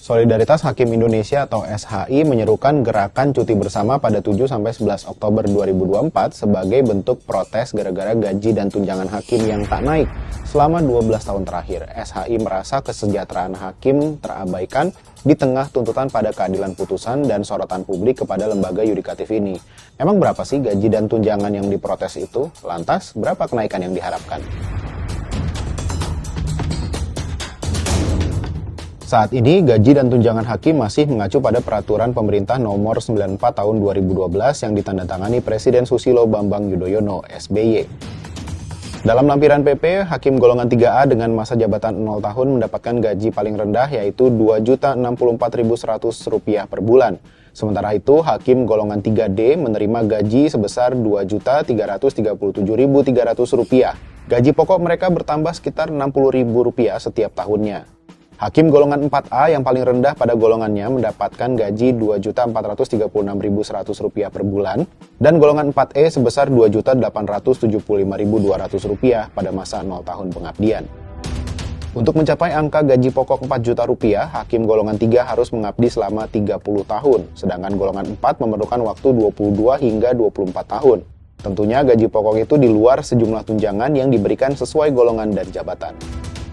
Solidaritas Hakim Indonesia atau SHI menyerukan gerakan cuti bersama pada 7-11 Oktober 2024 sebagai bentuk protes gara-gara gaji dan tunjangan hakim yang tak naik selama 12 tahun terakhir. SHI merasa kesejahteraan hakim terabaikan di tengah tuntutan pada keadilan putusan dan sorotan publik kepada lembaga yudikatif ini. Emang berapa sih gaji dan tunjangan yang diprotes itu? Lantas, berapa kenaikan yang diharapkan? Saat ini, gaji dan tunjangan hakim masih mengacu pada peraturan pemerintah nomor 94 tahun 2012 yang ditandatangani Presiden Susilo Bambang Yudhoyono, SBY. Dalam lampiran PP, hakim golongan 3A dengan masa jabatan 0 tahun mendapatkan gaji paling rendah yaitu Rp2.064.100 per bulan. Sementara itu, hakim golongan 3D menerima gaji sebesar Rp2.337.300. Gaji pokok mereka bertambah sekitar Rp60.000 setiap tahunnya. Hakim golongan 4A yang paling rendah pada golongannya mendapatkan gaji Rp2.436.100 per bulan dan golongan 4E sebesar Rp2.875.200 pada masa 0 tahun pengabdian. Untuk mencapai angka gaji pokok Rp4 juta, hakim golongan 3 harus mengabdi selama 30 tahun, sedangkan golongan 4 memerlukan waktu 22 hingga 24 tahun. Tentunya gaji pokok itu di luar sejumlah tunjangan yang diberikan sesuai golongan dan jabatan.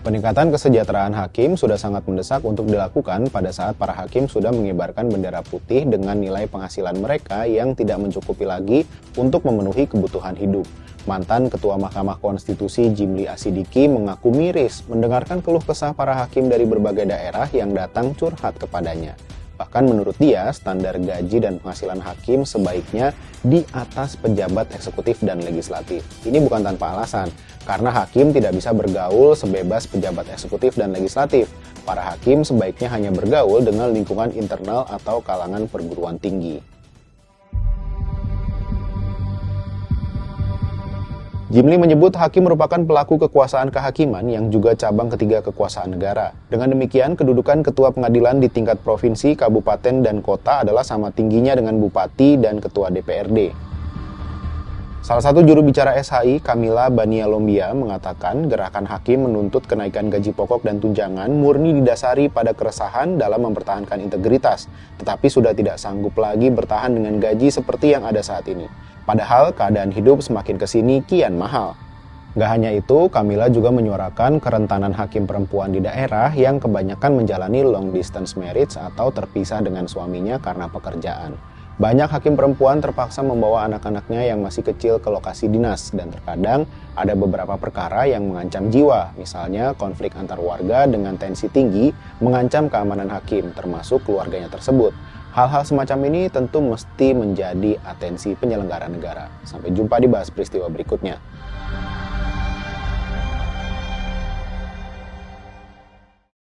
Peningkatan kesejahteraan hakim sudah sangat mendesak untuk dilakukan pada saat para hakim sudah mengibarkan bendera putih dengan nilai penghasilan mereka yang tidak mencukupi lagi untuk memenuhi kebutuhan hidup. Mantan Ketua Mahkamah Konstitusi Jimli Asidiki mengaku miris mendengarkan keluh kesah para hakim dari berbagai daerah yang datang curhat kepadanya. Bahkan menurut dia, standar gaji dan penghasilan hakim sebaiknya di atas pejabat eksekutif dan legislatif. Ini bukan tanpa alasan, karena hakim tidak bisa bergaul sebebas pejabat eksekutif dan legislatif. Para hakim sebaiknya hanya bergaul dengan lingkungan internal atau kalangan perguruan tinggi. Jimli menyebut hakim merupakan pelaku kekuasaan kehakiman yang juga cabang ketiga kekuasaan negara. Dengan demikian, kedudukan ketua pengadilan di tingkat provinsi, kabupaten, dan kota adalah sama tingginya dengan bupati dan ketua DPRD. Salah satu juru bicara SHI, Kamila Banialombia, mengatakan gerakan hakim menuntut kenaikan gaji pokok dan tunjangan murni didasari pada keresahan dalam mempertahankan integritas, tetapi sudah tidak sanggup lagi bertahan dengan gaji seperti yang ada saat ini. Padahal keadaan hidup semakin kesini kian mahal. Gak hanya itu, Kamila juga menyuarakan kerentanan hakim perempuan di daerah yang kebanyakan menjalani long distance marriage atau terpisah dengan suaminya karena pekerjaan. Banyak hakim perempuan terpaksa membawa anak-anaknya yang masih kecil ke lokasi dinas dan terkadang ada beberapa perkara yang mengancam jiwa, misalnya konflik antar warga dengan tensi tinggi mengancam keamanan hakim termasuk keluarganya tersebut. Hal-hal semacam ini tentu mesti menjadi atensi penyelenggara negara. Sampai jumpa di Bahas Peristiwa berikutnya.